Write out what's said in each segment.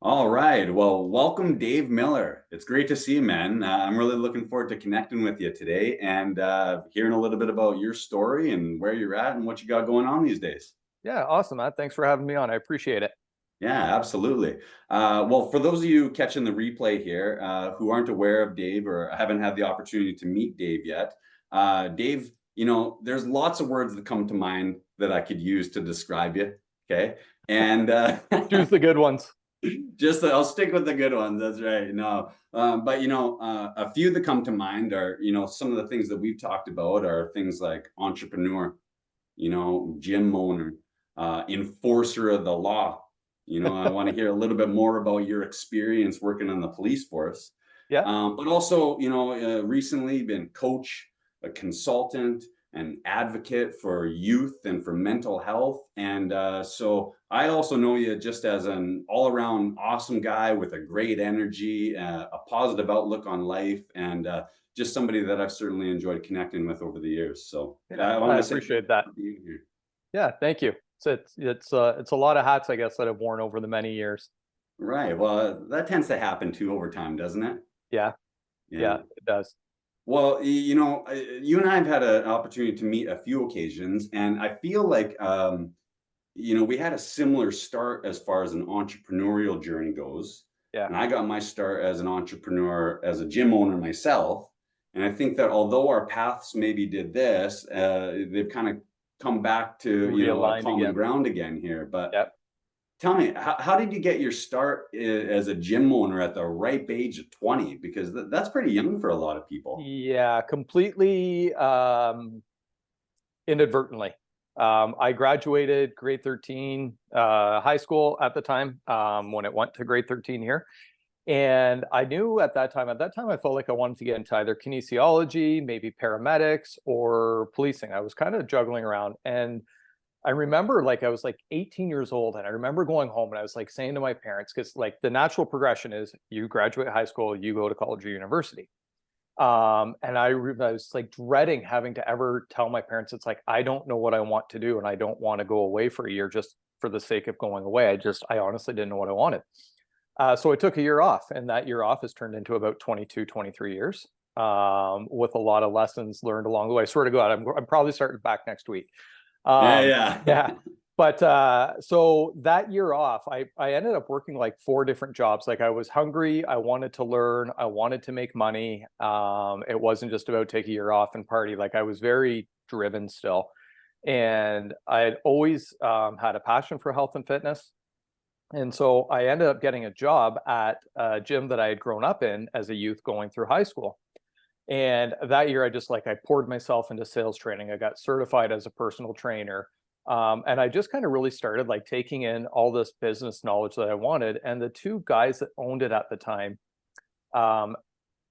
All right. Well, welcome, Dave Miller. It's great to see you, man. I'm really looking forward to connecting with you today and hearing a little bit about your story and where you're at and what you got going on these days. Yeah, awesome, Matt. Thanks for having me on. I appreciate it. Yeah, absolutely. Well, for those of you catching the replay here who aren't aware of Dave or haven't had the opportunity to meet Dave yet, Dave, there's lots of words that come to mind that I could use to describe you. Okay. And Choose the good ones. just I'll stick with the good ones. That's right. No, but a few that come to mind are some of the things that we've talked about are things like entrepreneur, gym owner, enforcer of the law. I want to hear a little bit more about your experience working on the police force, Yeah, but also recently been coach, a consultant, an advocate for youth and for mental health. And so I also know you just as an all around awesome guy with a great energy, a positive outlook on life, and just somebody that I've certainly enjoyed connecting with over the years. So yeah, I want I to say thank you appreciate that. for being here. Yeah, thank you. So it's a lot of hats, I guess, that I've worn over the many years. Right. Well, that tends to happen too over time, doesn't it? Yeah, Yeah. yeah, it does. Well, you and I have had an opportunity to meet a few occasions, and I feel like we had a similar start as far as an entrepreneurial journey goes. Yeah, And I got my start as an entrepreneur, as a gym owner myself. And I think that although our paths maybe did this, they've kind of come back to, a realigned common again. ground again here. But Yep. tell me, how did you get your start as a gym owner at the ripe age of 20? Because that's pretty young for a lot of people. Yeah, completely inadvertently. I graduated grade 13 high school at the time when it went to grade 13 here. And I knew at that time, I felt like I wanted to get into either kinesiology, maybe paramedics, or policing. I was kind of juggling around. And I remember like I was like 18 years old, and I remember going home and I was like saying to my parents, because like the natural progression is you graduate high school, you go to college or university. And I was like dreading having to ever tell my parents, it's like, I don't know what I want to do, and I don't want to go away for a year just for the sake of going away. I honestly didn't know what I wanted. So I took a year off, and that year off has turned into about 22, 23 years with a lot of lessons learned along the way. I swear to God, I'm probably starting back next week. Um, Yeah, yeah. yeah. But so that year off, I ended up working like four different jobs. Like I was hungry, I wanted to learn, I wanted to make money. It wasn't just about take a year off and party. Like I was very driven still. And I had always had a passion for health and fitness. And so I ended up getting a job at a gym that I had grown up in as a youth going through high school. And that year, I poured myself into sales training. I got certified as a personal trainer. And I just kind of really started like taking in all this business knowledge that I wanted. And the two guys that owned it at the time, um,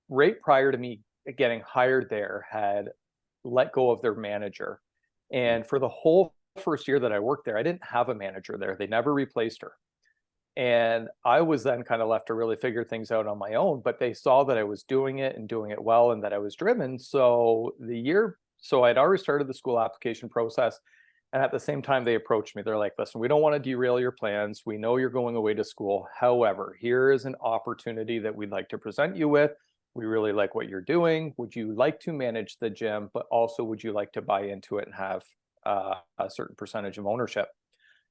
right prior to me getting hired there, had let go of their manager. And for the whole first year that I worked there, I didn't have a manager there. They never replaced her. And I was then kind of left to really figure things out on my own, but they saw that I was doing it and doing it well and that I was driven. So I'd already started the school application process. And at the same time, they approached me. They're like, listen, we don't want to derail your plans. We know you're going away to school. However, here is an opportunity that we'd like to present you with. We really like what you're doing. Would you like to manage the gym, but also would you like to buy into it and have a certain percentage of ownership?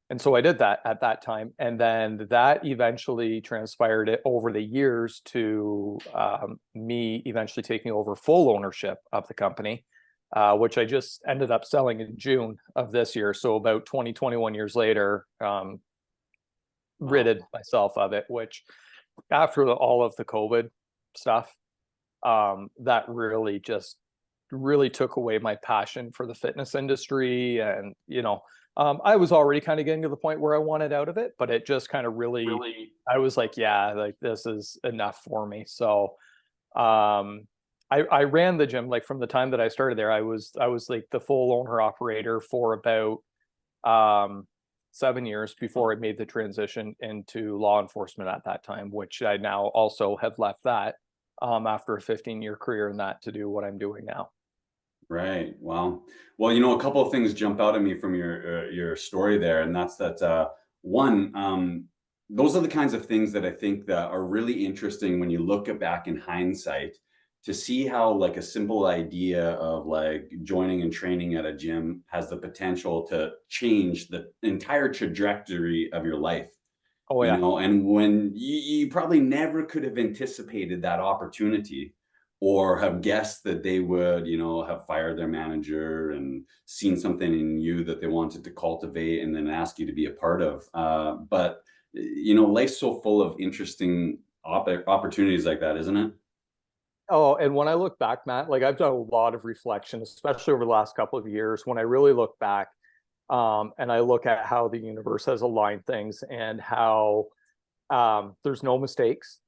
And so I did that at that time. And then that eventually transpired it over the years to me eventually taking over full ownership of the company, which I just ended up selling in June of this year. So about 20, 21 years later, Wow. ridded myself of it, which after all of the COVID stuff, that really took away my passion for the fitness industry. And, I was already kind of getting to the point where I wanted out of it, but it just kind of really, Really? I was like, yeah, like this is enough for me. So, I ran the gym like from the time that I started there. I was like the full owner operator for about, um, 7 years before I made the transition into law enforcement at that time, which I now also have left that, after a 15-year career in that to do what I'm doing now. Right. Wow. Well, a couple of things jump out at me from your story there, and that's that one. those are the kinds of things that I think that are really interesting when you look at back in hindsight, to see how like a simple idea of like joining and training at a gym has the potential to change the entire trajectory of your life. Oh yeah. And when you probably never could have anticipated that opportunity, or have guessed that they would, have fired their manager and seen something in you that they wanted to cultivate and then ask you to be a part of. But life's so full of interesting opportunities like that, isn't it? Oh, and when I look back, Matt, like I've done a lot of reflection, especially over the last couple of years, when I really look back, and I look at how the universe has aligned things and how there's no mistakes,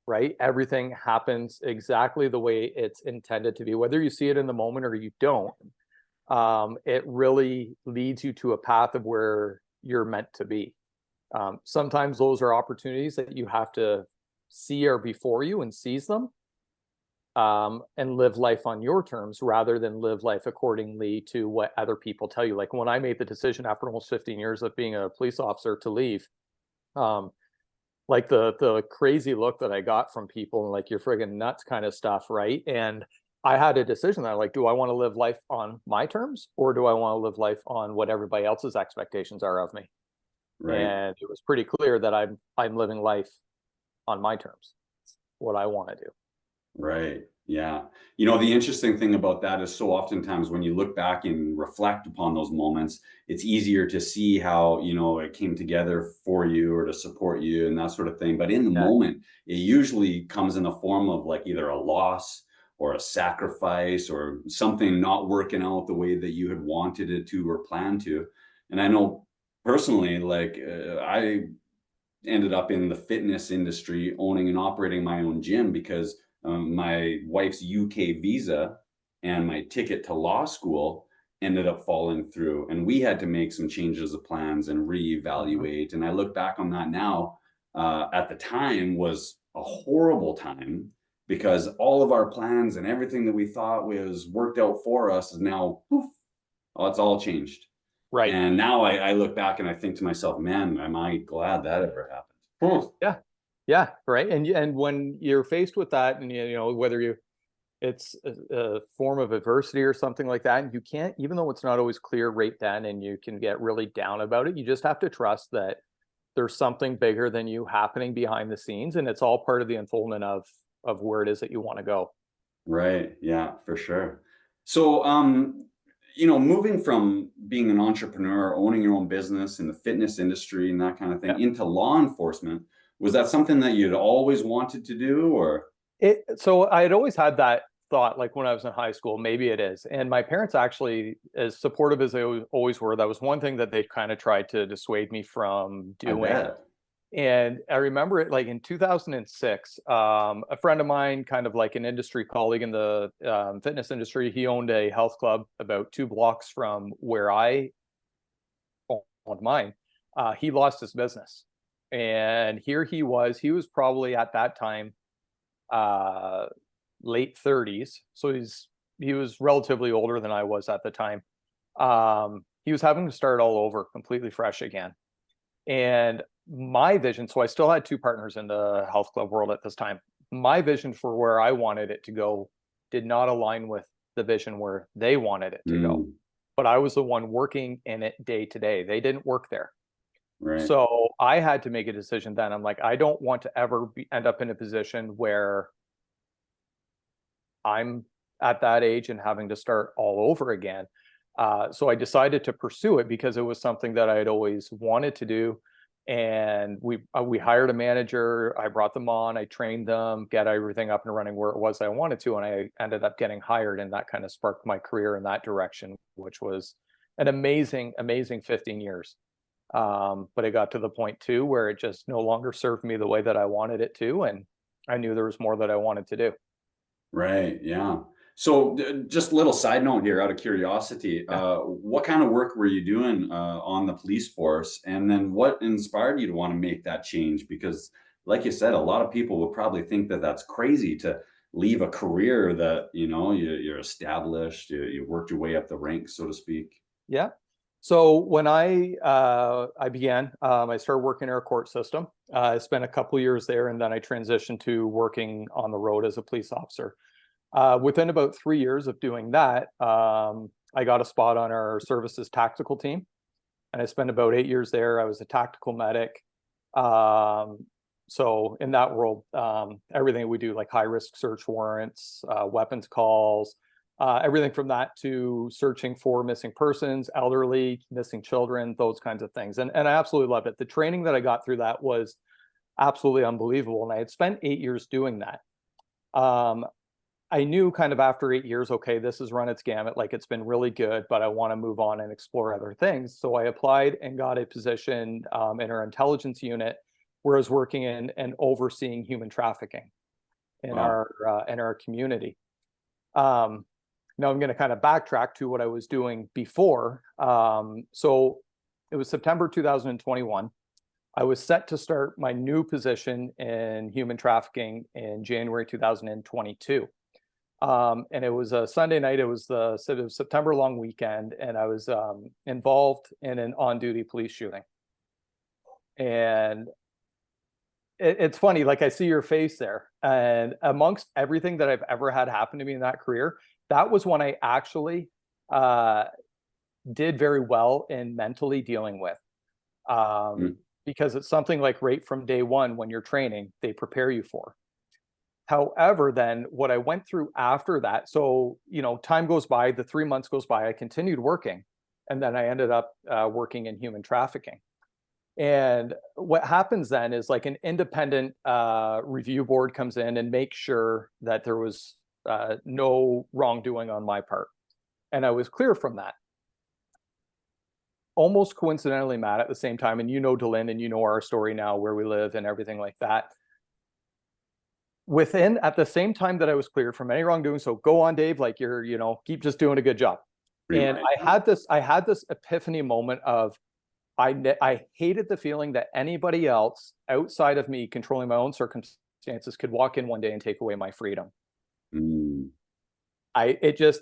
right? Everything happens exactly the way it's intended to be, whether you see it in the moment or you don't. It really leads you to a path of where you're meant to be. Sometimes those are opportunities that you have to see are before you and seize them, and live life on your terms rather than live life accordingly to what other people tell you. Like when I made the decision after almost 15 years of being a police officer to leave, um, like the crazy look that I got from people and like you're friggin' nuts kind of stuff, right? And I had a decision that like, do I want to live life on my terms or do I want to live life on what everybody else's expectations are of me? Right. And it was pretty clear that I'm living life on my terms, what I want to do. Right. Yeah. The interesting thing about that is so oftentimes when you look back and reflect upon those moments, it's easier to see how, it came together for you or to support you and that sort of thing. But in the Yeah. moment, it usually comes in the form of like either a loss or a sacrifice or something not working out the way that you had wanted it to or planned to. And I know personally, like I ended up in the fitness industry, owning and operating my own gym because my wife's UK visa and my ticket to law school ended up falling through. And we had to make some changes of plans and Mhm. reevaluate. And I look back on that now, at the time was a horrible time because all of our plans and everything that we thought was worked out for us is now, poof, oh, it's all changed. Right. And now I look back and I think to myself, man, am I glad that ever happened? Yeah. Yeah. Right. And when you're faced with that, and whether it's a form of adversity or something like that, and you can't, even though it's not always clear right then, and you can get really down about it, you just have to trust that there's something bigger than you happening behind the scenes, and it's all part of the unfoldment of where it is that you want to go. Right. Yeah, for sure. So, moving from being an entrepreneur, owning your own business in the fitness industry and that kind of Yeah. thing into law enforcement, was that something that you'd always wanted to do or? So I had always had that thought, like when I was in high school, maybe it is. And my parents actually, as supportive as they always were, that was one thing that they kind of tried to dissuade me from I doing. bet. And I remember it like in 2006, a friend of mine, kind of like an industry colleague in the fitness industry, he owned a health club about 2 blocks from where I owned mine. He lost his business. And here he was probably at that time uh, late 30s. So he was relatively older than I was at the time. He was having to start all over, completely fresh again. And my vision, so I still had two partners in the health club world at this time. My vision for where I wanted it to go did not align with the vision where they wanted it to go. Mm, But I was the one working in it day to day. They didn't work there. right. So I had to make a decision then. I'm like, I don't want to ever end up in a position where I'm at that age and having to start all over again. So I decided to pursue it because it was something that I had always wanted to do. And we hired a manager. I brought them on. I trained them, get everything up and running where it was I wanted to, and I ended up getting hired, and that kind of sparked my career in that direction, which was an amazing, amazing 15 years. But it got to the point too where it just no longer served me the way that I wanted it to, and I knew there was more that I wanted to do. Right. Yeah. So, just a little side note here, out of curiosity, Yeah. what kind of work were you doing on the police force, and then what inspired you to want to make that change? Because, like you said, a lot of people would probably think that that's crazy to leave a career that you're established, you worked your way up the ranks, so to speak. Yeah. So when I began, I started working in our court system. I spent a couple years there, and then I transitioned to working on the road as a police officer. Within about 3 years of doing that, I got a spot on our services tactical team, and I spent about 8 years there. I was a tactical medic. So in that world, everything we do, like high risk search warrants, weapons calls, everything from that to searching for missing persons, elderly, missing children, those kinds of things. And I absolutely loved it. The training that I got through that was absolutely unbelievable. And I had spent 8 years doing that. I knew kind of after 8 years, okay, this has run its gamut. Like it's been really good, but I want to move on and explore other things. So I applied and got a position in our intelligence unit, where I was working in and overseeing human trafficking in Wow. our community. Now I'm going to kind of backtrack to what I was doing before. So it was September 2021. I was set to start my new position in human trafficking in January 2022. And it was a Sunday night. It was the September long weekend, and I was involved in an on-duty police shooting. And it's funny, like I see your face there, and amongst everything that I've ever had happen to me in that career, that was when I actually did very well in mentally dealing with. Mm. Because it's something like right from day one when you're training, they prepare you for. However, then what I went through after that, so, time goes by, the 3 months goes by, I continued working, and then I ended up working in human trafficking. And what happens then is like an independent review board comes in and makes sure that there was no wrongdoing on my part. And I was clear from that. Almost coincidentally, Matt, at the same time, and Delin, and our story now, where we live and everything like that. At the same time that I was cleared from any wrongdoing, so go on, Dave, like you're, keep just doing a good job. Green And light. I had this epiphany moment of, I hated the feeling that anybody else outside of me controlling my own circumstances could walk in one day and take away my freedom. Mm.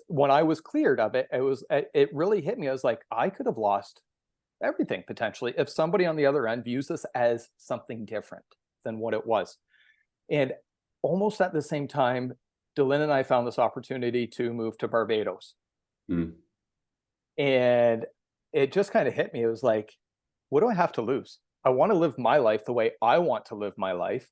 When I was cleared of it, it really hit me. I was like, I could have lost everything potentially if somebody on the other end views this as something different than what it was. And almost at the same time, Delin and I found this opportunity to move to Barbados. Mm. And it just kind of hit me. It was like, what do I have to lose? I want to live my life the way I want to live my life.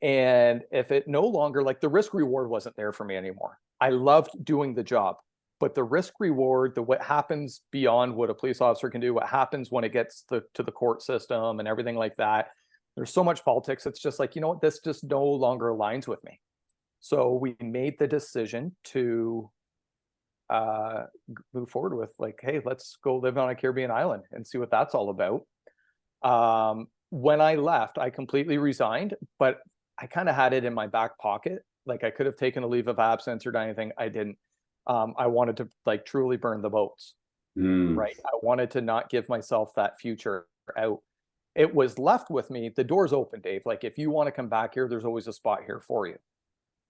And if it no longer, like, the risk reward wasn't there for me anymore. I loved doing the job, but the risk reward, what happens beyond what a police officer can do, what happens when it gets to the court system and everything like that, there's so much politics. It's just like, what, this just no longer aligns with me. So we made the decision to move forward with, like, hey, let's go live on a Caribbean island and see what that's all about. When I left, I completely resigned, but I kind of had it in my back pocket. Like, I could have taken a leave of absence or done anything. I didn't. I wanted to, like, truly burn the boats. Mm. Right. I wanted to not give myself that future out. It was left with me. The door's open, Dave. Like, if you want to come back here, there's always a spot here for you.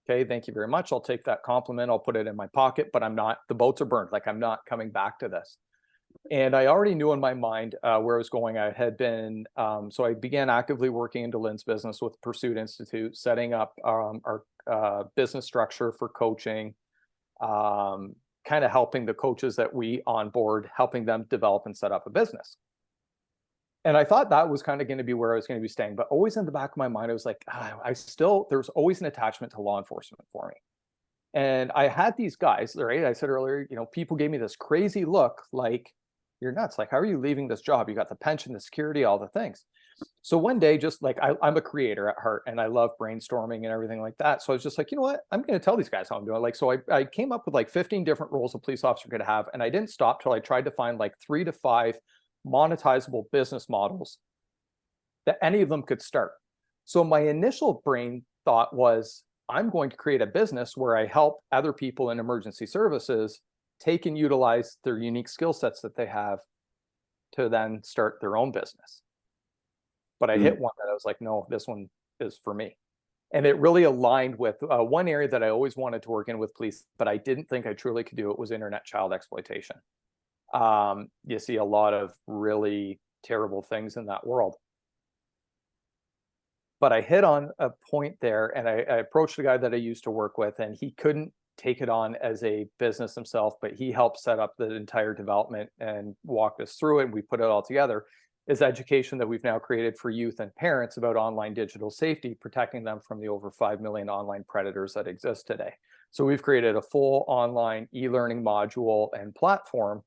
Okay, thank you very much. I'll take that compliment. I'll put it in my pocket, but the boats are burned. Like, I'm not coming back to this. And I already knew in my mind where I was going. I had been, so I began actively working into Lynn's business with Pursuit Institute, setting up our business structure for coaching, kind of helping the coaches that we onboard, helping them develop and set up a business. And I thought that was kind of going to be where I was going to be staying, but always in the back of my mind, I was like, there's always an attachment to law enforcement for me. And I had these guys, right? I said earlier, people gave me this crazy look, like, you're nuts. Like, how are you leaving this job? You got the pension, the security, all the things. So one day, just like, I'm a creator at heart, and I love brainstorming and everything like that. So I was just like, you know what? I'm going to tell these guys how I'm doing. Like, so I came up with like 15 different roles a police officer could have. And I didn't stop till I tried to find like 3 to 5 monetizable business models that any of them could start. So my initial brain thought was, I'm going to create a business where I help other people in emergency services take and utilize their unique skill sets that they have to then start their own business. But I hit one that I was like, no, this one is for me. And it really aligned with one area that I always wanted to work in with police, but I didn't think I truly could do it, was internet child exploitation. you see a lot of really terrible things in that world. But I hit on a point there, and I approached a guy that I used to work with, and he couldn't take it on as a business himself, but he helped set up the entire development and walked us through it. And we put it all together. Is education that we've now created for youth and parents about online digital safety, protecting them from the over 5 million online predators that exist today. So we've created a full online e-learning module and platform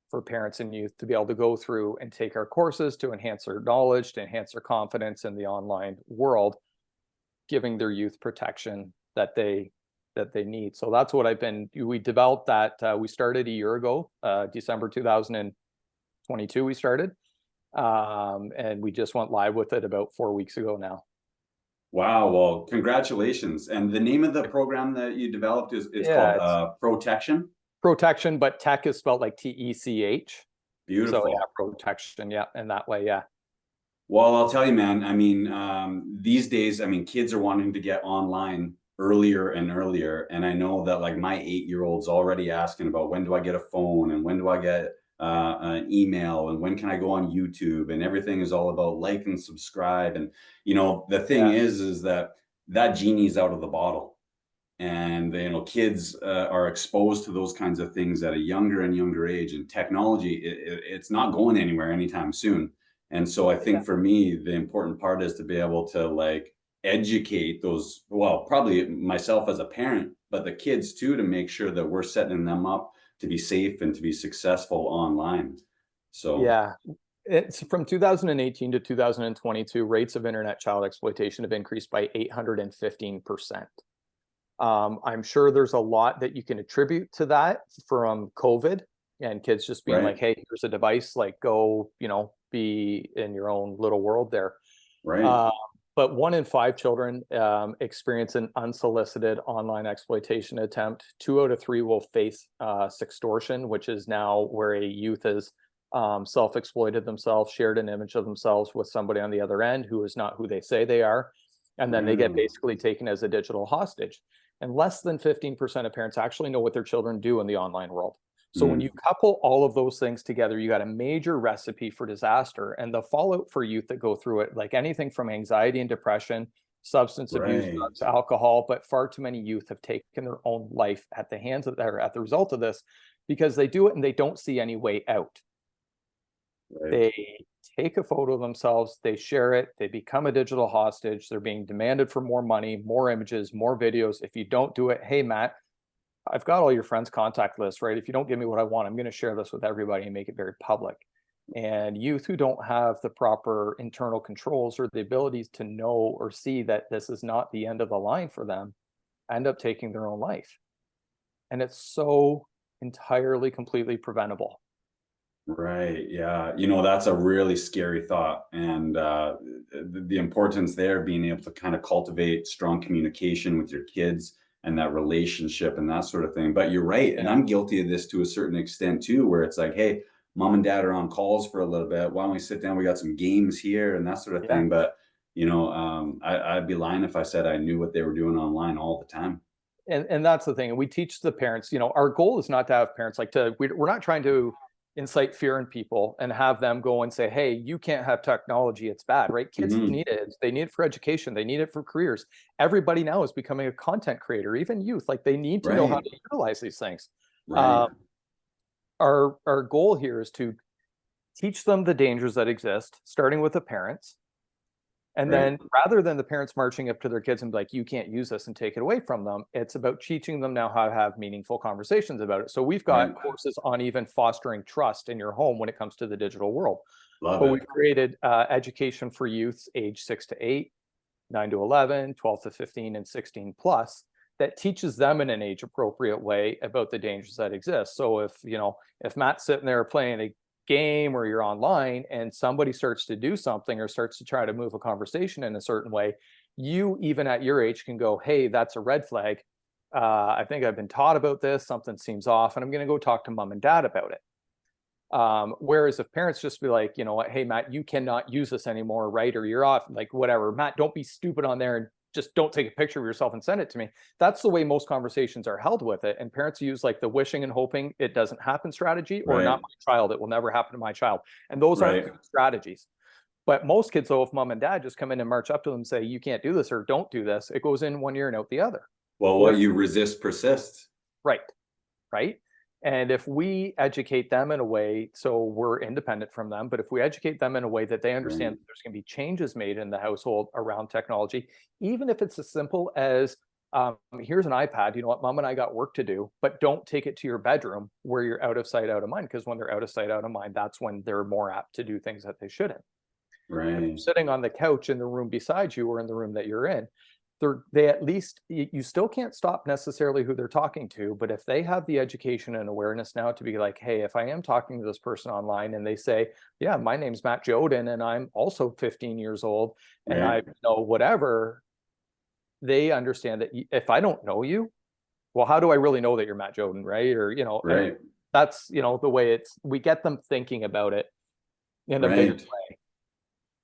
for parents and youth to be able to go through and take our courses to enhance their knowledge, to enhance their confidence in the online world, giving their youth protection that they need. So that's what we developed that. We started a year ago, December 2022 we started. And we just went live with it about 4 weeks ago now. Wow. Well, congratulations. And the name of the program that you developed is called Protection. Protection, but tech is spelled like TECH. Beautiful. So yeah, protection. Yeah. And that way, yeah. Well, I'll tell you, man, I mean, these days, I mean, kids are wanting to get online earlier and earlier. And I know that like my 8-year-old's already asking about when do I get a phone and when do I get an email and when can I go on YouTube, and everything is all about like and subscribe. And, you know, the thing is that genie's out of the bottle. And, you know, kids are exposed to those kinds of things at a younger and younger age, and technology, it's not going anywhere anytime soon. And so I think for me, the important part is to be able to like educate those, well, probably myself as a parent, but the kids too, to make sure that we're setting them up to be safe and to be successful online. So yeah, it's from 2018 to 2022, rates of internet child exploitation have increased by 815%. I'm sure there's a lot that you can attribute to that from COVID and kids just being like, hey, here's a device, like go, you know, be in your own little world there. Right. But 1 in 5 children experience an unsolicited online exploitation attempt. 2 out of 3 will face sextortion, which is now where a youth has self-exploited themselves, shared an image of themselves with somebody on the other end who is not who they say they are. And then they get basically taken as a digital hostage. And less than 15% of parents actually know what their children do in the online world. So when you couple all of those things together, you got a major recipe for disaster. And the fallout for youth that go through it, like anything from anxiety and depression, substance abuse, drugs, alcohol, but far too many youth have taken their own life at the hands of or at the result of this, because they do it and they don't see any way out. They take a photo of themselves, they share it, they become a digital hostage, they're being demanded for more money, more images, more videos. If you don't do it, hey, Matt, I've got all your friends' contact lists, right? If you don't give me what I want, I'm going to share this with everybody and make it very public. And youth who don't have the proper internal controls or the abilities to know or see that this is not the end of the line for them end up taking their own life. And it's so entirely, completely preventable. Right. Yeah. You know, that's a really scary thought. And the importance there being able to kind of cultivate strong communication with your kids and that relationship and that sort of thing. But you're right. And I'm guilty of this to a certain extent too, where it's like, hey, mom and dad are on calls for a little bit. Why don't we sit down? We got some games here and that sort of thing. But, you know, I'd be lying if I said I knew what they were doing online all the time. And that's the thing. And we teach the parents, you know, our goal is not to have parents like we're not trying to incite fear in people and have them go and say, hey, you can't have technology, it's bad, right? Kids need it. They need it for education. They need it for careers. Everybody now is becoming a content creator, even youth. Like they need to know how to utilize these things. Our goal here is to teach them the dangers that exist, starting with the parents. And then rather than the parents marching up to their kids and be like, you can't use this and take it away from them, it's about teaching them now how to have meaningful conversations about it. So we've got courses on even fostering trust in your home when it comes to the digital world. But we've created education for youths age 6 to 8, 9 to 11, 12 to 15, and 16 plus that teaches them in an age appropriate way about the dangers that exist. So if, you know, if Matt's sitting there playing a game or you're online and somebody starts to do something or starts to try to move a conversation in a certain way, you even at your age can go, hey, that's a red flag. I think I've been taught about this, something seems off, and I'm going to go talk to mom and dad about it. Whereas if parents just be like, you know what, hey, Matt, you cannot use this anymore, right? Or you're off, like whatever. Matt, don't be stupid on there and just don't take a picture of yourself and send it to me. That's the way most conversations are held with it. And parents use like the wishing and hoping it doesn't happen strategy, or not Right. my child, it will never happen to my child. And those aren't Right. good strategies. But most kids, though, if mom and dad just come in and march up to them and say, you can't do this or don't do this, it goes in one ear and out the other. Well, What what if, you resist persists. right, right? And if we educate them in a way, so we're independent from them, but if we educate them in a way that they understand Right. that there's going to be changes made in the household around technology, even if it's as simple as here's an iPad, you know what, mom and I got work to do, but don't take it to your bedroom where you're out of sight, out of mind. Because when they're out of sight, out of mind, that's when they're more apt to do things that they shouldn't. If they're Right. sitting on the couch in the room beside you or in the room that you're in, they at least, you still can't stop necessarily who they're talking to, but if they have the education and awareness now to be like, hey, if I am talking to this person online and they say, yeah, my name's Matt Joden and I'm also 15 years old and I Right. know whatever, they understand that if I don't know you, well, how do I really know that you're Matt Joden, right? Or, and Right. that's, the way we get them thinking about it in a bigger Right. way.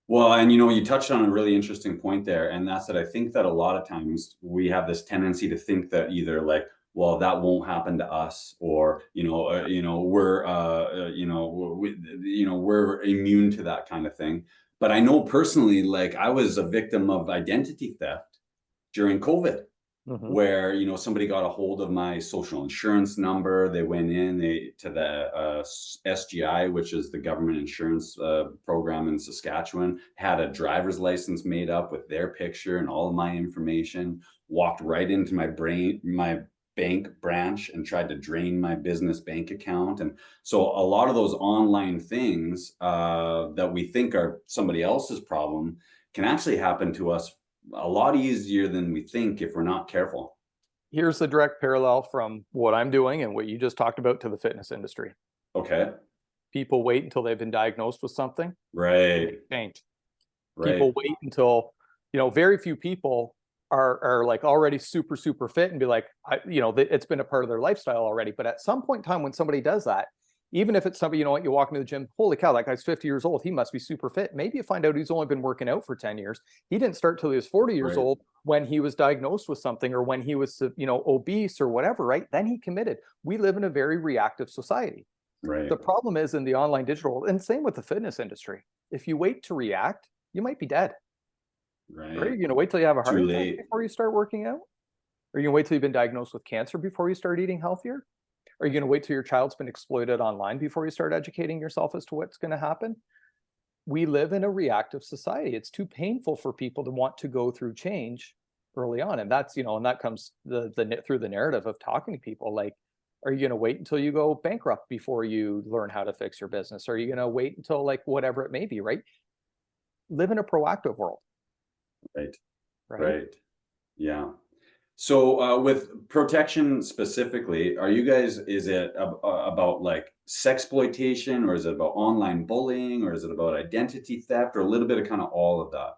Well, and you touched on a really interesting point there, and that's that I think that a lot of times we have this tendency to think that either like, well, that won't happen to us, or we're we're immune to that kind of thing. But I know personally, like I was a victim of identity theft during COVID, Hmm. where somebody got a hold of my social insurance number. They went in to the SGI, which is the government insurance program in Saskatchewan, had a driver's license made up with their picture and all of my information, walked right into my bank branch and tried to drain my business bank account. And so a lot of those online things that we think are somebody else's problem can actually happen to us a lot easier than we think if we're not careful. Here's the direct parallel from what I'm doing and what you just talked about to the fitness industry. Okay. People wait until they've been diagnosed with something and Right. they change. Right. People wait until, very few people are like already super, super fit and be like, it's been a part of their lifestyle already. But at some point in time, when somebody does that, even if it's somebody, you walk into the gym, holy cow, that guy's 50 years old. He must be super fit. Maybe you find out he's only been working out for 10 years. He didn't start till he was 40 years Right. old when he was diagnosed with something or when he was, obese or whatever, right? Then he committed. We live in a very reactive society. Right. The problem is in the online digital world, and same with the fitness industry. If you wait to react, you might be dead. Are you Right. going to wait till you have a heart Too attack late. before you start working out? Are you going to wait till you've been diagnosed with cancer before you start eating healthier? Are you going to wait till your child's been exploited online before you start educating yourself as to what's going to happen? We live in a reactive society. It's too painful for people to want to go through change early on. And that's, and that comes through the narrative of talking to people like, are you going to wait until you go bankrupt before you learn how to fix your business? Are you going to wait until like whatever it may be, right? Live in a proactive world, Right. right? Right. Yeah. So with protection specifically, are you guys, is it about like sexploitation, or is it about online bullying, or is it about identity theft, or a little bit of kind of all of that?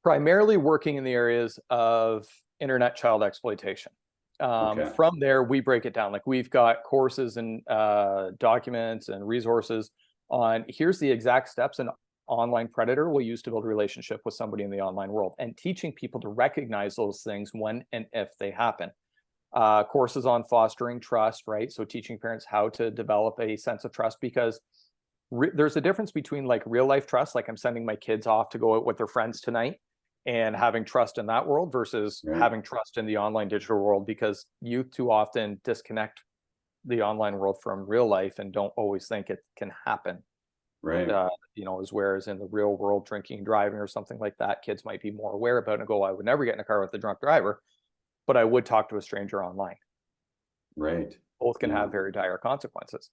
Primarily working in the areas of internet child exploitation. Okay. From there, we break it down. Like we've got courses and documents and resources on here's the exact steps an online predator will use to build a relationship with somebody in the online world, and teaching people to recognize those things when and if they happen. Courses on fostering trust, right? So teaching parents how to develop a sense of trust, because there's a difference between like real life trust, like I'm sending my kids off to go out with their friends tonight, and having trust in that world versus Right. having trust in the online digital world, because youth too often disconnect the online world from real life and don't always think it can happen. Right. As whereas in the real world, drinking, driving, or something like that, kids might be more aware about it and go, I would never get in a car with a drunk driver, but I would talk to a stranger online. Right. Both can Yeah. have very dire consequences.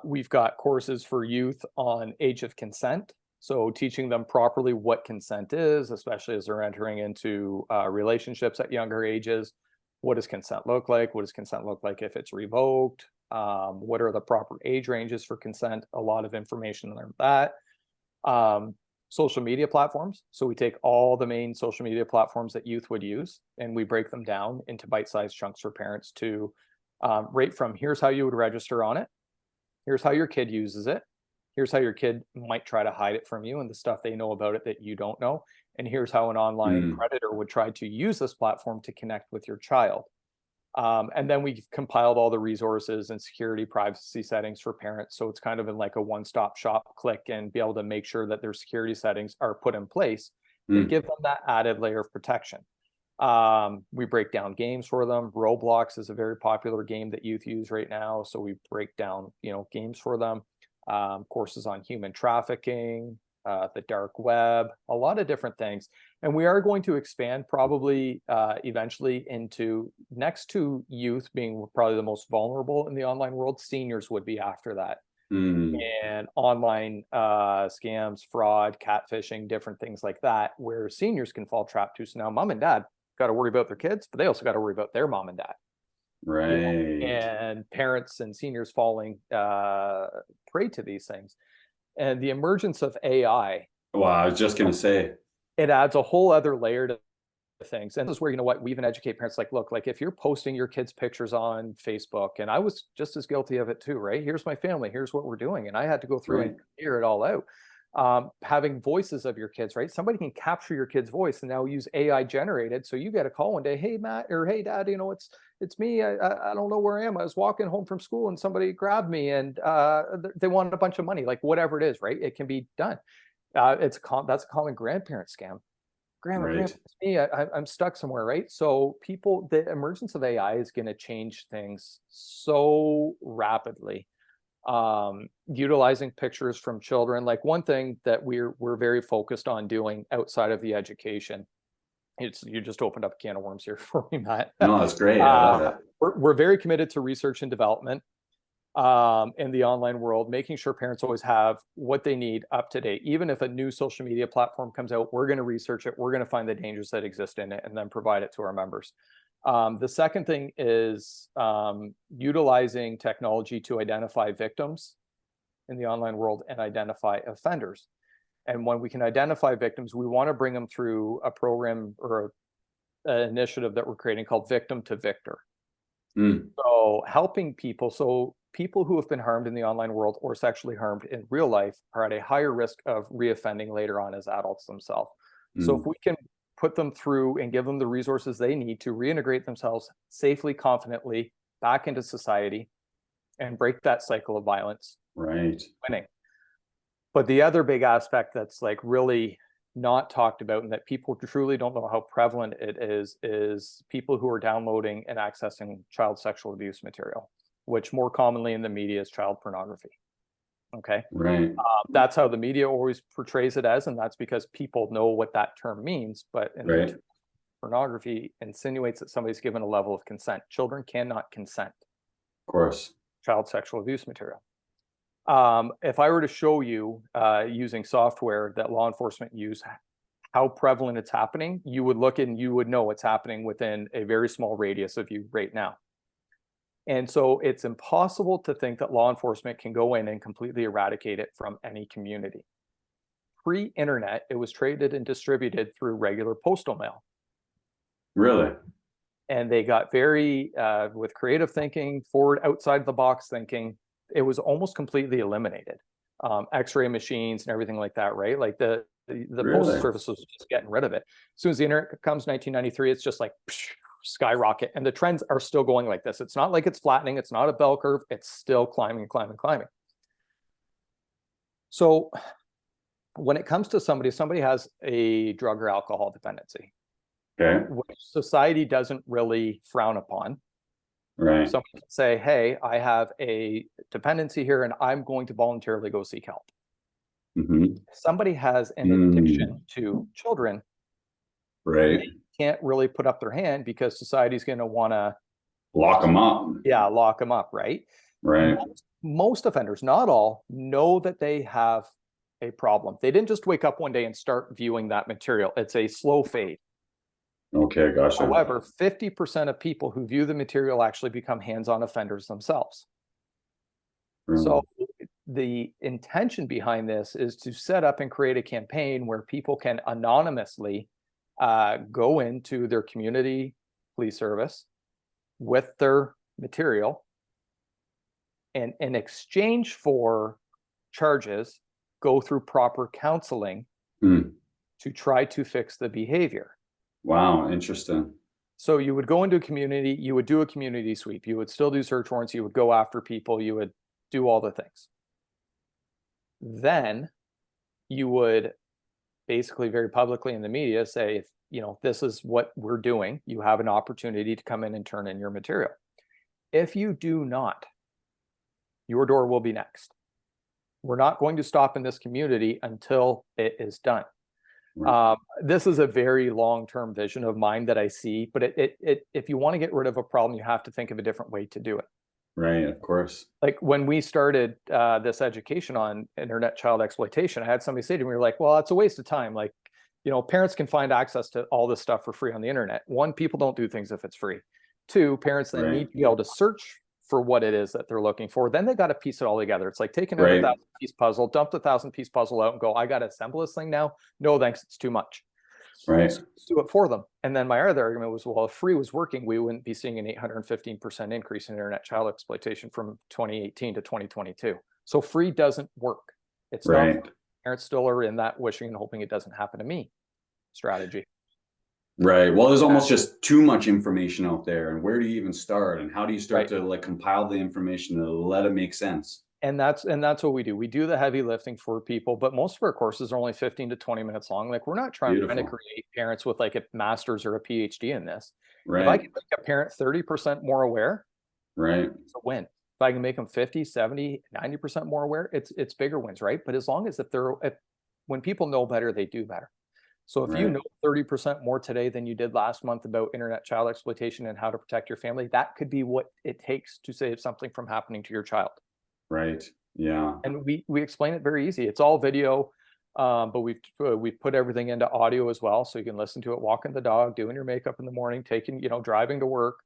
We've got courses for youth on age of consent. So teaching them properly what consent is, especially as they're entering into relationships at younger ages. What does consent look like? What does consent look like if it's revoked? What are the proper age ranges for consent? A lot of information on that. Social media platforms. So we take all the main social media platforms that youth would use, and we break them down into bite-sized chunks for parents to rate from here's how you would register on it. Here's how your kid uses it. Here's how your kid might try to hide it from you and the stuff they know about it that you don't know. And here's how an online predator would try to use this platform to connect with your child. And then we've compiled all the resources and security privacy settings for parents. So it's kind of in like a one-stop shop, click and be able to make sure that their security settings are put in place that give them that added layer of protection. We break down games for them. Roblox is a very popular game that youth use right now. So we break down, games for them. Courses on human trafficking, the dark web, a lot of different things. And we are going to expand probably eventually into, next to youth being probably the most vulnerable in the online world, seniors would be after that. And online scams, fraud, catfishing, different things like that, where seniors can fall trapped to. So now mom and dad got to worry about their kids, but they also got to worry about their mom and dad. Right. And parents and seniors falling prey to these things. And the emergence of AI. Well, I was just going to say, it adds a whole other layer to things. And this is where, we even educate parents, like, look, like if you're posting your kids' pictures on Facebook, and I was just as guilty of it too, right? Here's my family, here's what we're doing. And I had to go through and figure it all out. Having voices of your kids, right? Somebody can capture your kid's voice and now use AI generated. So you get a call one day, hey, Matt, or hey, Dad, it's me. I don't know where I am. I was walking home from school and somebody grabbed me and they wanted a bunch of money, like whatever it is, right? It can be done. That's a common grandparent scam. Grandma, it's me. I'm stuck somewhere, right? So the emergence of AI is going to change things so rapidly. Utilizing pictures from children, like one thing that we're very focused on doing outside of the education. You just opened up a can of worms here for me, Matt. No, that's great. I love it. We're very committed to research and development in the online world, making sure parents always have what they need up to date. Even if a new social media platform comes out, we're going to research it. We're going to find the dangers that exist in it and then provide it to our members. The second thing is utilizing technology to identify victims in the online world and identify offenders. And when we can identify victims, we want to bring them through a program or an initiative that we're creating called Victim to Victor. So helping people, people who have been harmed in the online world or sexually harmed in real life are at a higher risk of reoffending later on as adults themselves. So if we can put them through and give them the resources they need to reintegrate themselves safely, confidently back into society and break that cycle of violence, winning. But the other big aspect that's like really not talked about and that people truly don't know how prevalent it is people who are downloading and accessing child sexual abuse material, which more commonly in the media is child pornography. Okay. That's how the media always portrays it as, and that's because people know what that term means. But in pornography insinuates that somebody's given a level of consent. Children cannot consent. Of course. Child sexual abuse material. If I were to show you using software that law enforcement use, how prevalent it's happening, you would look and you would know it's happening within a very small radius of you right now. And so it's impossible to think that law enforcement can go in and completely eradicate it from any community. Pre-internet, it was traded and distributed through regular postal mail. Really? And they got very, with creative thinking, forward, outside the box thinking, it was almost completely eliminated. X-ray machines and everything like that, right? Like the postal service was just getting rid of it. As soon as the internet comes, 1993, it's just like skyrocket. And the trends are still going like this. It's not like it's flattening. It's not a bell curve. It's still climbing, climbing, climbing. So when it comes to somebody has a drug or alcohol dependency, which society doesn't really frown upon. Somebody can say, hey, I have a dependency here and I'm going to voluntarily go seek help. If somebody has an addiction to children, they can't really put up their hand because society's going to want to lock them up. Yeah, lock them up, right? Most offenders, not all, know that they have a problem. They didn't just wake up one day and start viewing that material. It's a slow fade. Okay, gotcha. However, 50% of people who view the material actually become hands-on offenders themselves. So the intention behind this is to set up and create a campaign where people can anonymously go into their community police service with their material, and in exchange for charges, go through proper counseling Hmm. to try to fix the behavior. Wow, interesting. So you would go into a community, you would do a community sweep, you would still do search warrants, you would go after people, you would do all the things. Then you would basically very publicly in the media say, this is what we're doing. You have an opportunity to come in and turn in your material. If you do not, your door will be next. We're not going to stop in this community until it is done. Right. This is a very long-term vision of mine that I see, but if you want to get rid of a problem, you have to think of a different way to do it. Right, of course. Like when we started this education on internet child exploitation, I had somebody say to me, like, well, it's a waste of time. Like, parents can find access to all this stuff for free on the internet. One, people don't do things if it's free. Two, parents then need to be able to search for what it is that they're looking for. Then they got to piece it all together. It's like taking out a 1,000-piece puzzle, dump the 1,000-piece puzzle out and go, I got to assemble this thing now. No, thanks. It's too much. Right. So let's do it for them. And then my other argument was, well, if free was working, we wouldn't be seeing an 815% increase in internet child exploitation from 2018 to 2022. So free doesn't work. It's not. Parents still are in that wishing and hoping it doesn't happen to me strategy. Right. Well, there's almost just too much information out there. And where do you even start? And how do you start to like compile the information to let it make sense? And that's what we do. We do the heavy lifting for people, but most of our courses are only 15 to 20 minutes long. Like we're not trying to create parents with like a master's or a PhD in this. Right. If I can make a parent 30% more aware, right, it's a win. If I can make them 50, 70, 90% more aware, it's bigger wins, right? But as long as when people know better, they do better. So if you know 30% more today than you did last month about internet child exploitation and how to protect your family, that could be what it takes to save something from happening to your child. Right. Yeah. And we explain it very easy. It's all video, but we've put everything into audio as well, so you can listen to it walking the dog, doing your makeup in the morning, driving to work.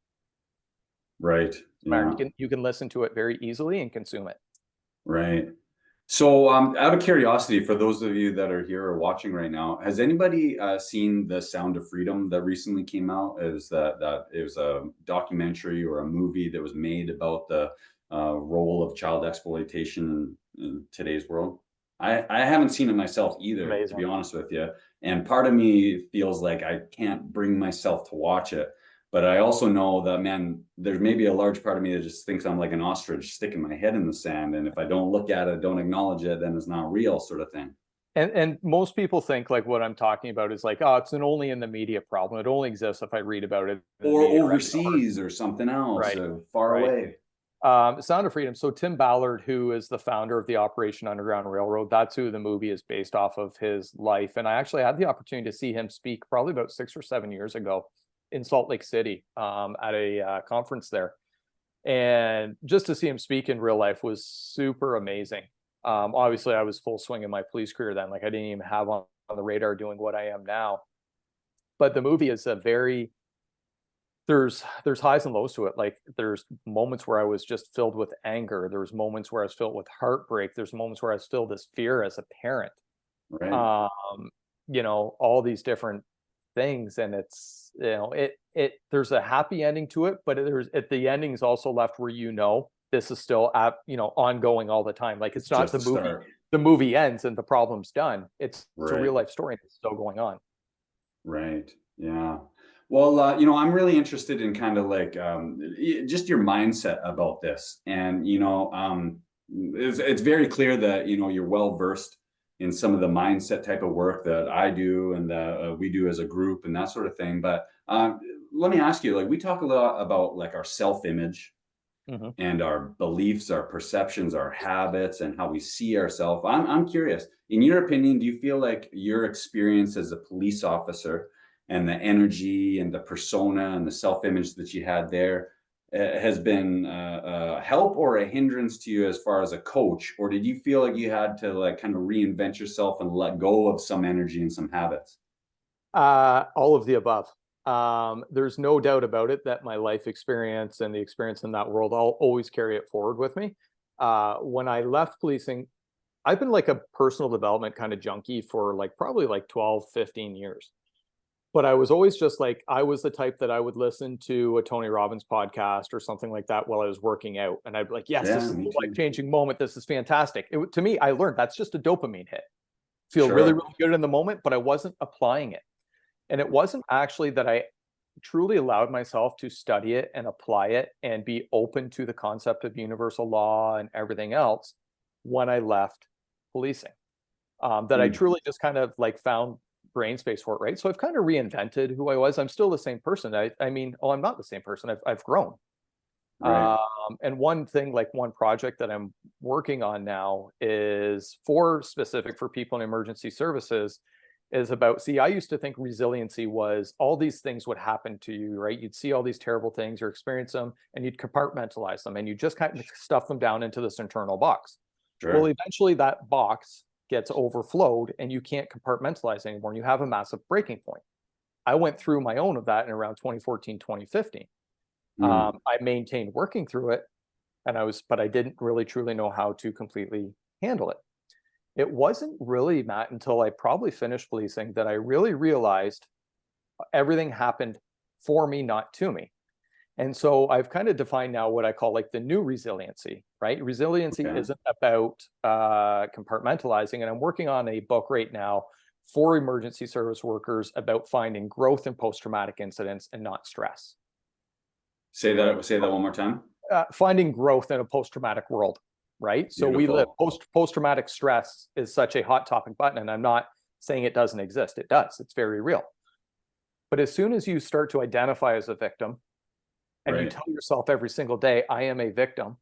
Right. Yeah. You can listen to it very easily and consume it. Right. So, out of curiosity, for those of you that are here or watching right now, has anybody seen The Sound of Freedom that recently came out? It was a documentary or a movie that was made about the role of child exploitation in today's world. I haven't seen it myself either, to be honest with you. And part of me feels like I can't bring myself to watch it. But I also know that, man, there's maybe a large part of me that just thinks I'm like an ostrich sticking my head in the sand. And if I don't look at it, don't acknowledge it, then it's not real, sort of thing. And most people think like what I'm talking about is like, oh, it's an only in the media problem. It only exists if I read about it. Or overseas or something else, far away. Sound of Freedom. So Tim Ballard, who is the founder of the Operation Underground Railroad, that's who the movie is based off of, his life. And I actually had the opportunity to see him speak probably about 6 or 7 years ago in Salt Lake City at a conference there. And just to see him speak in real life was super amazing. Obviously, I was full swing in my police career then. Like I didn't even have on the radar doing what I am now. But the movie is there's highs and lows to it. Like there's moments where I was just filled with anger. There's moments where I was filled with heartbreak. There's moments where I was filled with fear as a parent. Right. All these different things, and it's there's a happy ending to it, but the ending is also left where this is still ongoing all the time. Like it's not the movie ends and the problem's done. It's a real life story that's still going on. Right. Yeah. Well, I'm really interested in kind of like just your mindset about this, and it's very clear that you're well versed in some of the mindset type of work that I do and that we do as a group and that sort of thing. But let me ask you, like we talk a lot about like our self-image and our beliefs, our perceptions, our habits, and how we see ourselves. I'm curious, in your opinion, do you feel like your experience as a police officer and the energy and the persona and the self-image that you had there has been a help or a hindrance to you as far as a coach? Or did you feel like you had to like kind of reinvent yourself and let go of some energy and some habits? All of the above. There's no doubt about it that my life experience and the experience in that world, I'll always carry it forward with me. When I left policing, I've been like a personal development kind of junkie for like probably like 12, 15 years. But I was always just like, I was the type that I would listen to a Tony Robbins podcast or something like that while I was working out. And I'd be like, yes, this Yeah, is me a too. life-changing moment. This is fantastic. To me, I learned that's just a dopamine hit. Feel really, Sure. really good in the moment, but I wasn't applying it. And it wasn't actually that I truly allowed myself to study it and apply it and be open to the concept of universal law and everything else when I left policing. That I Mm, truly just kind of like found brain space for it, right? So I've kind of reinvented who I was. I'm still the same person. I mean, oh, I'm not the same person. I've grown. right. And one thing, like one project that I'm working on now is for specific for people in emergency services is about, see, I used to think resiliency was all these things would happen to you, right? You'd see all these terrible things or experience them and you'd compartmentalize them and you just kind of stuff them down into this internal box. Well, Sure. eventually that box gets overflowed and you can't compartmentalize anymore and you have a massive breaking point. I went through my own of that in around 2014, 2015. Mm, I maintained working through it but I didn't really truly know how to completely handle it. It wasn't really, Matt, until I probably finished policing that I really realized everything happened for me, not to me. And so I've kind of defined now what I call like the new resiliency, right? Resiliency okay. isn't about compartmentalizing. And I'm working on a book right now for emergency service workers about finding growth in post-traumatic incidents and not stress, right? Say that one more time. Finding growth in a post-traumatic world, right? So we live Beautiful. post-traumatic stress is such a hot topic button, and I'm not saying it doesn't exist. It does. It's very real. But as soon as you start to identify as a victim and you Right. tell yourself every single day, I am a victim,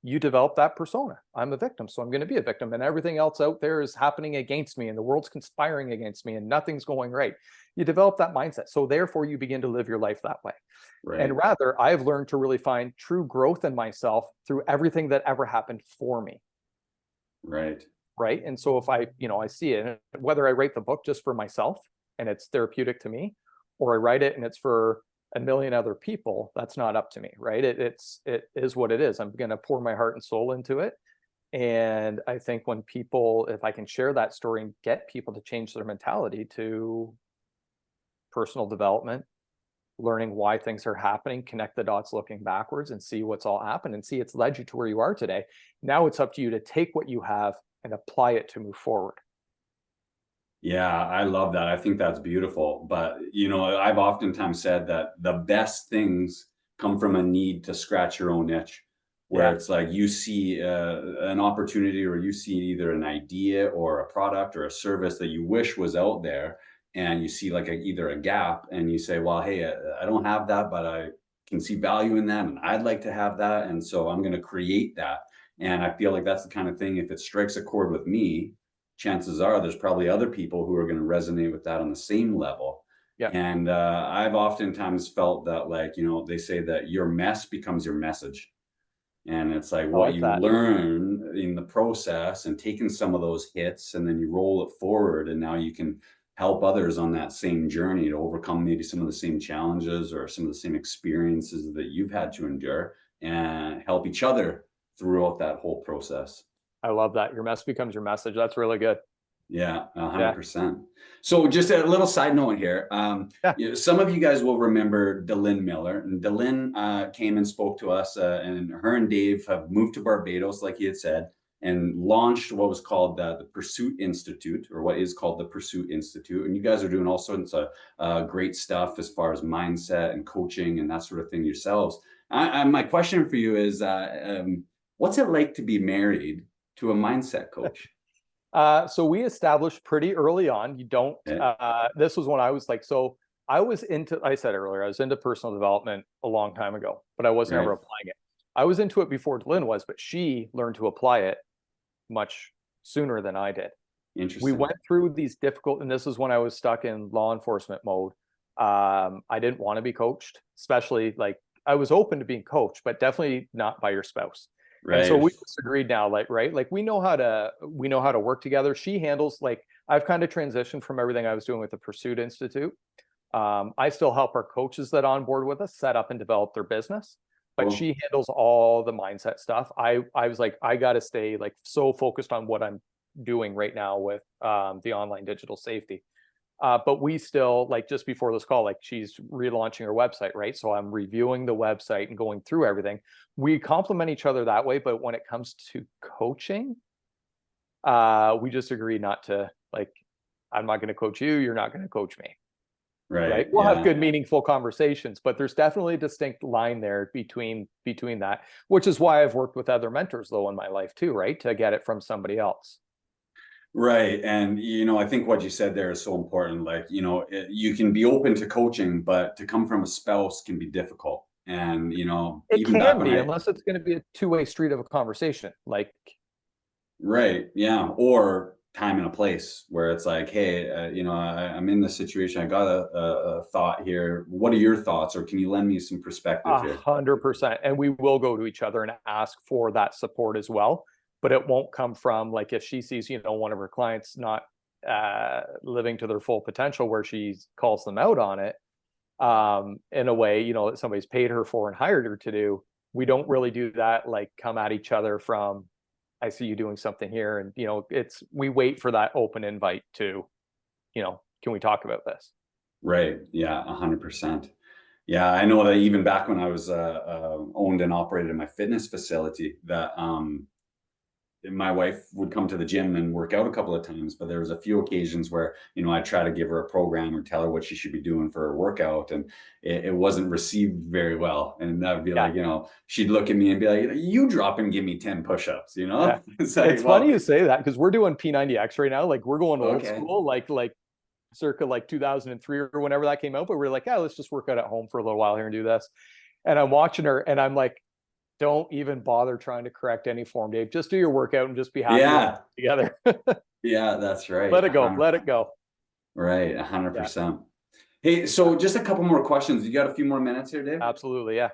you develop that persona. I'm a victim, so I'm going to be a victim, and everything else out there is happening against me, and the world's conspiring against me, and nothing's going right. You develop that mindset. So therefore, you begin to live your life that way. And Right. rather, I've learned to really find true growth in myself through everything that ever happened for me. Right. Right. And so if I see it, whether I write the book just for myself and it's therapeutic to me, or I write it and it's for a million other people, that's not up to me. Right. It is what it is. I'm going to pour my heart and soul into it. And I think if I can share that story and get people to change their mentality to personal development, learning why things are happening, connect the dots looking backwards and see what's all happened and see it's led you to where you are today. Now it's up to you to take what you have and apply it to move forward. Yeah, I love that. I think that's beautiful. But, I've oftentimes said that the best things come from a need to scratch your own itch, where Yeah. it's like you see an opportunity or you see either an idea or a product or a service that you wish was out there. And you see like either a gap and you say, well, hey, I don't have that, but I can see value in that and I'd like to have that. And so I'm going to create that. And I feel like that's the kind of thing, if it strikes a chord with me, chances are there's probably other people who are going to resonate with that on the same level. Yeah. And I've oftentimes felt that, like, they say that your mess becomes your message. And it's like I what like you that. learn in the process and taking some of those hits and then you roll it forward. And now you can help others on that same journey to overcome maybe some of the same challenges or some of the same experiences that you've had to endure and help each other throughout that whole process. I love that. Your mess becomes your message. That's really good. Yeah, Yeah. 100%. So just a little side note here. Yeah. Some of you guys will remember Delin Miller, and Delin came and spoke to us, and her and Dave have moved to Barbados, like he had said, and launched what was called the Pursuit Institute, or what is called the Pursuit Institute. And you guys are doing all sorts of great stuff as far as mindset and coaching and that sort of thing yourselves. My question for you is, what's it like to be married to a mindset coach? So we established pretty early on, you don't, Eh, this was when I was like, so I said earlier, I was into personal development a long time ago, but I wasn't ever Right. applying it. I was into it before Lynn was, but she learned to apply it much sooner than I did. We Interesting. went through these difficult, and this is when I was stuck in law enforcement mode. I didn't want to be coached, especially like I was open to being coached, but definitely not by your spouse. And so Right. we just agreed now, like, right, like we know how to work together. She handles like I've kind of transitioned from everything I was doing with the Pursuit Institute. I still help our coaches that on board with us set up and develop their business, but Cool. she handles all the mindset stuff. I was like, I got to stay like so focused on what I'm doing right now with the online digital safety. But we still, like, just before this call, like, she's relaunching her website, right? So I'm reviewing the website and going through everything. We complement each other that way, but when it comes to coaching, we just agree not to, like, I'm not going to coach you, you're not going to coach me. Right. Right. We'll have Yeah. good, meaningful conversations, but there's definitely a distinct line there between that, which is why I've worked with other mentors though in my life too, right? To get it from somebody else. Right. And, I think what you said there is so important. Like, you can be open to coaching, but to come from a spouse can be difficult. And, It even back can when be, unless it's going to be a two-way street of a conversation. Like, right. Yeah. Or time and a place where it's like, hey, I'm in this situation. I got a thought here. What are your thoughts? Or can you lend me some perspective here? 100%. And we will go to each other and ask for that support as well. But it won't come from, like, if she sees, one of her clients not living to their full potential, where she calls them out on it, in a way, that somebody's paid her for and hired her to do. We don't really do that, like, come at each other from, I see you doing something here. And, we wait for that open invite to, can we talk about this? Right. Yeah. 100%. Yeah, I know that even back when I was owned and operated my fitness facility, that my wife would come to the gym and work out a couple of times, but there was a few occasions where I try to give her a program or tell her what she should be doing for her workout, and it wasn't received very well. And that would be Yeah. like, she'd look at me and be like, "You drop and give me 10 push-ups," Yeah. It's It's like, funny well, you say that, because we're doing P90X right now. Like, we're going old okay, school, like circa like 2003 or whenever that came out. But we're like, yeah, let's just work out at home for a little while here and do this. And I'm watching her and I'm like, don't even bother trying to correct any form, Dave. Just do your workout and just be happy we're yeah, together. yeah, that's right, Let it go. Let it go. right, a hundred Yeah, percent. Hey, so just a couple more questions. You got a few more minutes here, Dave? absolutely. Yeah.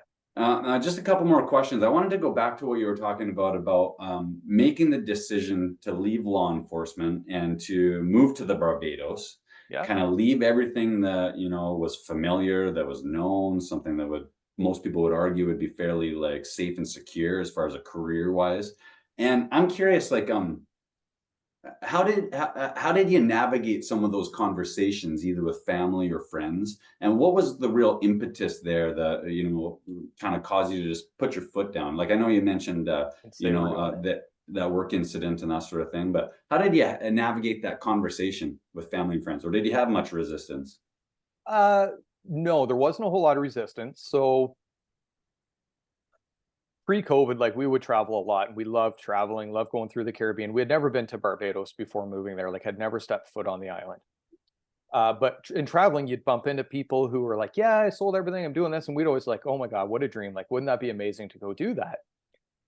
Just a couple more questions. I wanted to go back to what you were talking about making the decision to leave law enforcement and to move to the Barbados, Yeah. kind of leave everything that, was familiar, that was known, something that would most people would argue would be fairly like safe and secure as far as a career wise. And I'm curious, like, how did you navigate some of those conversations, either with family or friends? And what was the real impetus there that kind of caused you to just put your foot down? Like I know you mentioned And say we're doing that work incident and that sort of thing, but how did you navigate that conversation with family and friends, or did you have much resistance? it. No, there wasn't a whole lot of resistance. So pre-COVID, like, we would travel a lot and we loved traveling, loved going through the Caribbean. We had never been to Barbados before moving there, like, had never stepped foot on the island. But in traveling, you'd bump into people who were like, yeah, I sold everything, I'm doing this. And we'd always like, oh my God, what a dream. Like, wouldn't that be amazing to go do that?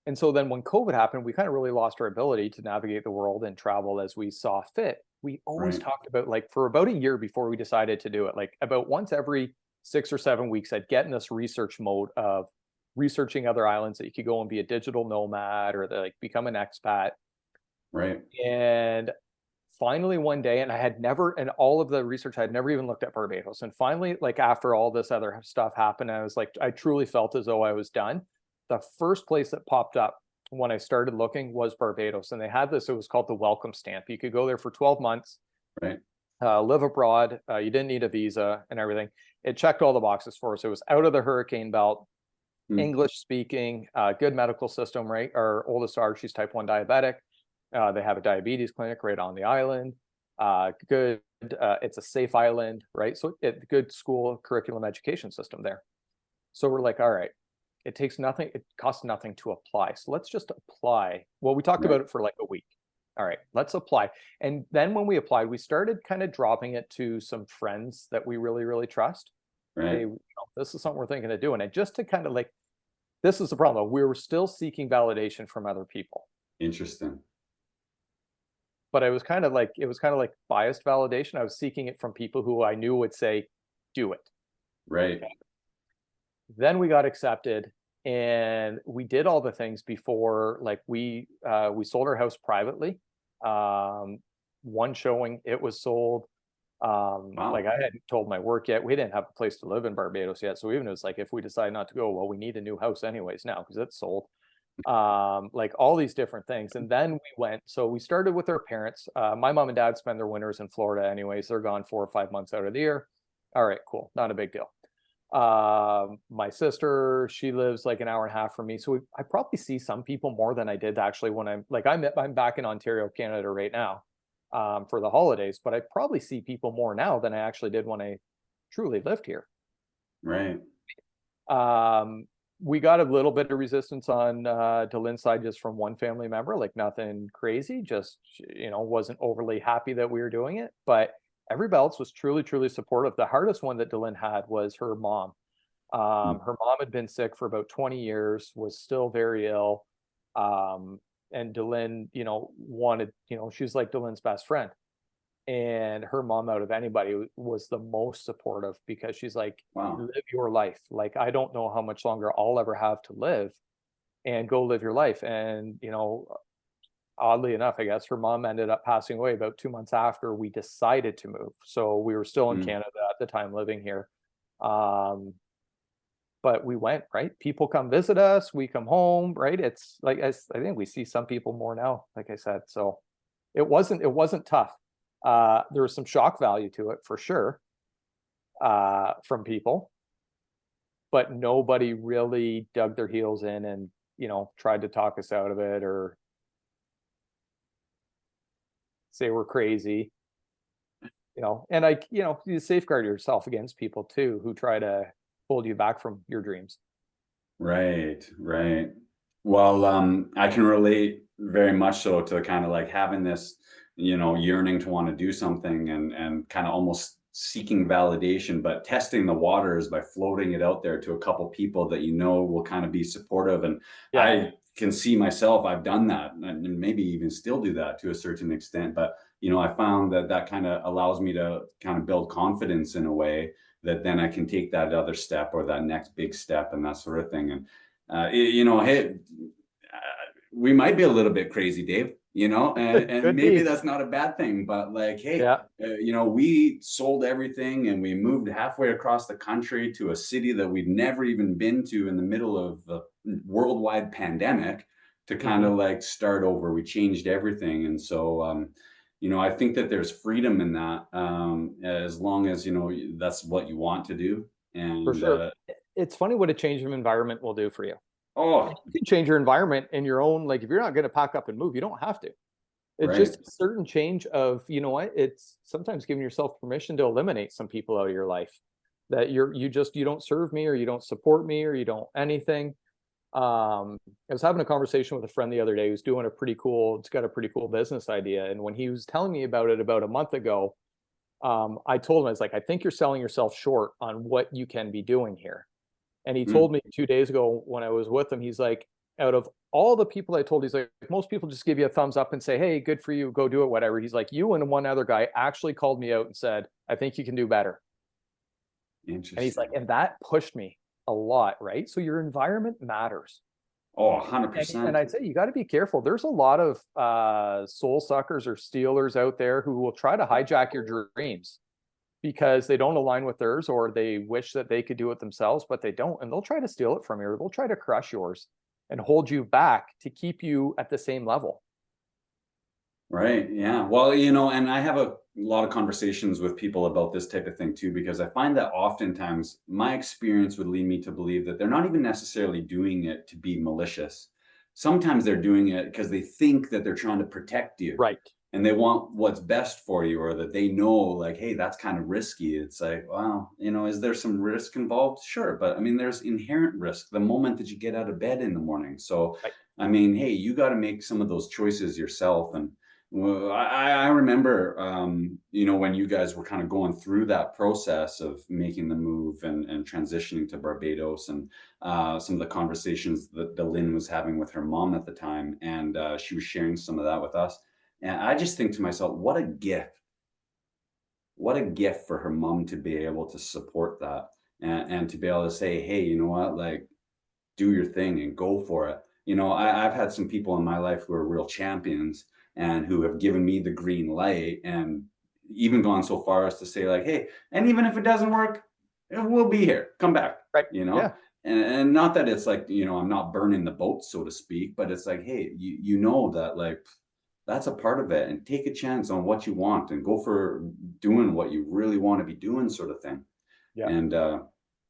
And so then when COVID happened, we kind of really lost our ability to navigate the world and travel as we saw fit. We always Right, talked about, like, for about a year before we decided to do it, like about once every 6 or 7 weeks, I'd get in this research mode of researching other islands that you could go and be a digital nomad or like become an expat. right, And finally one day, and I had never, and all of the research, I had never even looked at Barbados. And finally, like, after all this other stuff happened, I was like, I truly felt as though I was done. The first place that popped up when I started looking was Barbados. And they had this, it was called the welcome stamp. You could go there for 12 months, right. live abroad. You didn't need a visa and everything. It checked all the boxes for us. It was out of the hurricane belt, Hmm. English speaking, good medical system, right? Our oldest daughter, she's type 1 diabetic. They have a diabetes clinic right on the island. Good, it's a safe island, right? So good school curriculum education system there. So we're like, all right, it takes nothing, it costs nothing to apply. So let's just apply. Well, we talked Right, about it for like a week. All right, let's apply. And then when we applied, we started kind of dropping it to some friends that we really, really trust. Hey, right. this is something we're thinking of doing. And just to kind of like, this is the problem. We were still seeking validation from other people, Interesting. but it was kind of like biased validation. I was seeking it from people who I knew would say, do it. Right, Okay. Then we got accepted and we did all the things before, like, we sold our house privately. Um, one showing, it was sold. Like, wow, I hadn't told my work yet. We didn't have a place to live in Barbados yet. So even it was like, if we decide not to go, well, we need a new house anyways now because it's sold. like all these different things. And then so we started with our parents. My mom and dad spend their winters in Florida anyways. They're gone 4 or 5 months out of the year. All right, cool. Not a big deal. My sister, she lives like an hour and a half from me. So I probably see some people more than I did actually when I'm back in Ontario, Canada right now, for the holidays, but I probably see people more now than I actually did when I truly lived here. Right. Um, we got a little bit of resistance on Dylan's side just from one family member, like nothing crazy, just wasn't overly happy that we were doing it. But everybody else was truly, truly supportive. The hardest one that Dylan had was her mom. Her mom had been sick for about 20 years, was still very ill. And Dylan, wanted, she's like Dylan's best friend. And her mom, out of anybody, was the most supportive because she's like, Wow. live your life. Like, I don't know how much longer I'll ever have to live, and go live your life. And, oddly enough, I guess her mom ended up passing away about 2 months after we decided to move. So we were still in Mm. Canada at the time, living here. Um, but we went, right? People come visit us, we come home, right? It's like, I think we see some people more now, like I said. So it wasn't tough. There was some shock value to it for sure, from people, but nobody really dug their heels in and, tried to talk us out of it or say we're crazy, and you safeguard yourself against people too who try to hold you back from your dreams. Right, right. Well, I can relate very much so to kind of like having this, yearning to want to do something and kind of almost seeking validation, but testing the waters by floating it out there to a couple people that will kind of be supportive. And Yeah, I can see myself, I've done that and maybe even still do that to a certain extent. But, I found that that kind of allows me to kind of build confidence in a way that then I can take that other step or that next big step and that sort of thing. And hey, we might be a little bit crazy, Dave. And could maybe be. that's not a bad thing. But like, hey, Yeah. we sold everything and we moved halfway across the country to a city that we'd never even been to in the middle of a worldwide pandemic to kind Hmm. of like start over. We changed everything, and so I think that there's freedom in that, as long as that's what you want to do. For And sure. It's funny what a change of environment will do for you. And oh, you can change your environment in your own, like if you're not going to pack up and move, you don't have to. It's right, just a certain change of, it's sometimes giving yourself permission to eliminate some people out of your life that you don't serve me, or you don't support me, or you don't anything. I was having a conversation with a friend the other day who's doing it's got a pretty cool business idea. And when he was telling me about it about a month ago, I told him, I was like, I think you're selling yourself short on what you can be doing here. And he mm, told me 2 days ago when I was with him, he's like, out of all the people I told, he's like, most people just give you a thumbs up and say, hey, good for you, go do it, whatever. He's like, you and one other guy actually called me out and said, I think you can do better. And he's like, interesting. and that pushed me a lot, right? So your environment matters. Oh, And 100%. I'd say you got to be careful. There's a lot of soul suckers or stealers out there who will try to hijack your dreams because they don't align with theirs, or they wish that they could do it themselves, but they don't. And they'll try to steal it from you, or they'll try to crush yours and hold you back to keep you at the same level. Right. Yeah. Well, and I have a lot of conversations with people about this type of thing too, because I find that oftentimes my experience would lead me to believe that they're not even necessarily doing it to be malicious. Sometimes they're doing it because they think that they're trying to protect you Right. and they want what's best for you, or that they know, like, hey, that's kind of risky. It's like, well, is there some risk involved? Sure. But I mean, there's inherent risk the moment that you get out of bed in the morning. So, Right. I mean, hey, you got to make some of those choices yourself. And well, I remember, when you guys were kind of going through that process of making the move and transitioning to Barbados, and some of the conversations that Lynn was having with her mom at the time, and she was sharing some of that with us. And I just think to myself, what a gift for her mom to be able to support that, and to be able to say, hey, you know what, like, do your thing and go for it. I've had some people in my life who are real champions and who have given me the green light, and even gone so far as to say, like, hey, and even if it doesn't work, we'll be here. Come back, Right. you know? Yeah. and not that it's like, I'm not burning the boat, so to speak, but it's like, hey, you know that like that's a part of it, and take a chance on what you want and go for doing what you really want to be doing, sort of thing. Yeah. And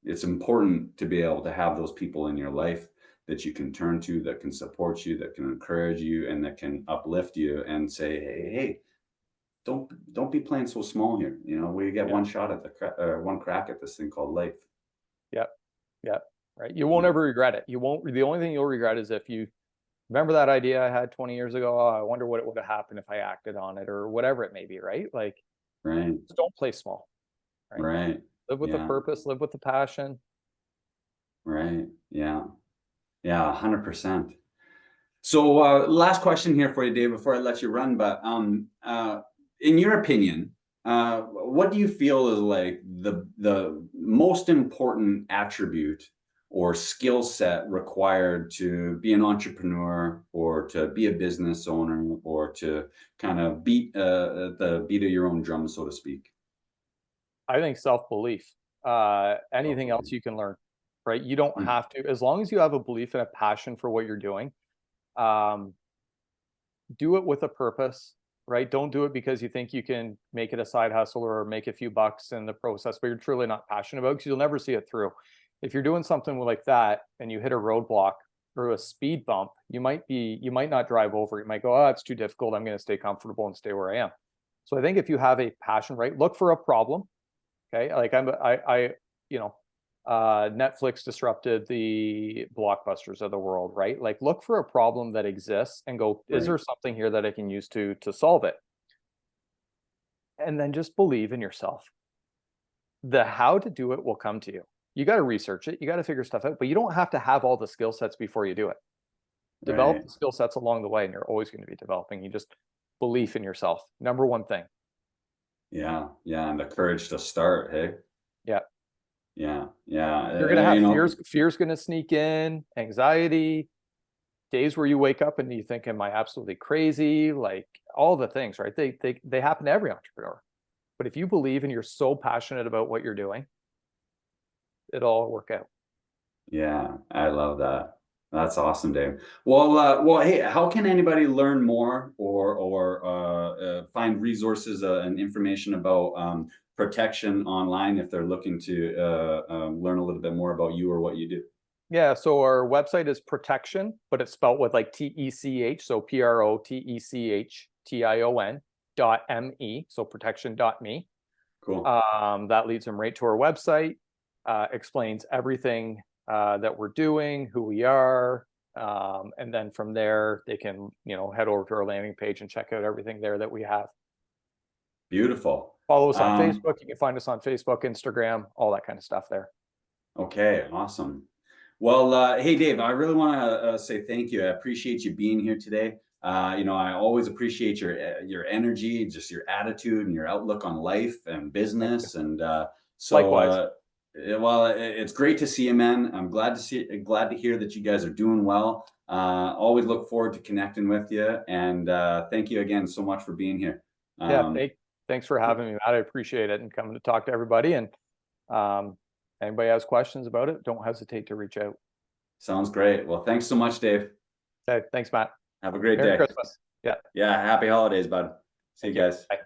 it's important to be able to have those people in your life that you can turn to, that can support you, that can encourage you, and that can uplift you and say, hey, don't be playing so small here. We get Yeah. one shot at one crack at this thing called life. Yeah. Yeah. Right. You won't Yeah. ever regret it. You won't. The only thing you'll regret is if you remember that idea I had 20 years ago. Oh, I wonder what it would have happened if I acted on it, or whatever it may be. Right. Like, Right. just don't play small. Right. Right. Live with the Yeah. purpose, live with the passion. Right. Yeah. Yeah. 100%. So, last question here for you, Dave, before I let you run. But in your opinion, what do you feel is like the most important attribute or skill set required to be an entrepreneur, or to be a business owner, or to kind of beat the beat of your own drum, so to speak? I think self-belief. Anything else Self-belief. you can learn, right? You don't Mm. have to, as long as you have a belief and a passion for what you're doing, um, do it with a purpose, right? Don't do it because you think you can make it a side hustle or make a few bucks in the process, but you're truly not passionate about, because you'll never see it through. If you're doing something like that and you hit a roadblock or a speed bump, you might not drive over. You might go, oh, it's too difficult. I'm going to stay comfortable and stay where I am. So I think if you have a passion, right, look for a problem. Okay. Like you know, Netflix disrupted the blockbusters of the world, right? Like, look for a problem that exists and go, is Right. there something here that I can use to solve it? And then just believe in yourself. The how to do it will come to you. You got to research it, you got to figure stuff out, but you don't have to have all the skill sets before you do it. Develop Right. the skill sets along the way, and you're always going to be developing. You just belief in yourself. Number one thing. Yeah. Yeah. And the courage to start. Hey. Yeah. Yeah. Yeah. You're going to have fears going to sneak in, anxiety, days where you wake up and you think, am I absolutely crazy? Like, all the things, right? They happen to every entrepreneur. But if you believe and you're so passionate about what you're doing, it'll all work out. Yeah, I love that. That's awesome, Dave. Hey, how can anybody learn more, or find resources and information about protection online if they're looking to learn a little bit more about you or what you do? Yeah, so our website is protection, but it's spelled with like TECH, so PROTECHTION.me, so protection.me. Cool. That leads them right to our website, explains everything that we're doing, who we are, and then from there they can, head over to our landing page and check out everything there that we have. Beautiful. Follow us on Facebook. You can find us on Facebook, Instagram, all that kind of stuff there. Okay, awesome. Well, hey, Dave, I really want to say thank you. I appreciate you being here today. I always appreciate your energy, just your attitude and your outlook on life and Thank you. business. And Likewise. it's great to see you, man. I'm glad to hear that you guys are doing well. Always look forward to connecting with you. And thank you again so much for being here. Yeah, Um, thanks for having me, Matt. I appreciate it, and coming to talk to everybody. And anybody has questions about it, don't hesitate to reach out. Sounds great. Well, thanks so much, Dave. Okay, thanks, Matt. Have a great Merry day. Christmas. Yeah. Yeah, happy holidays, bud. See Thank you you. guys. Bye.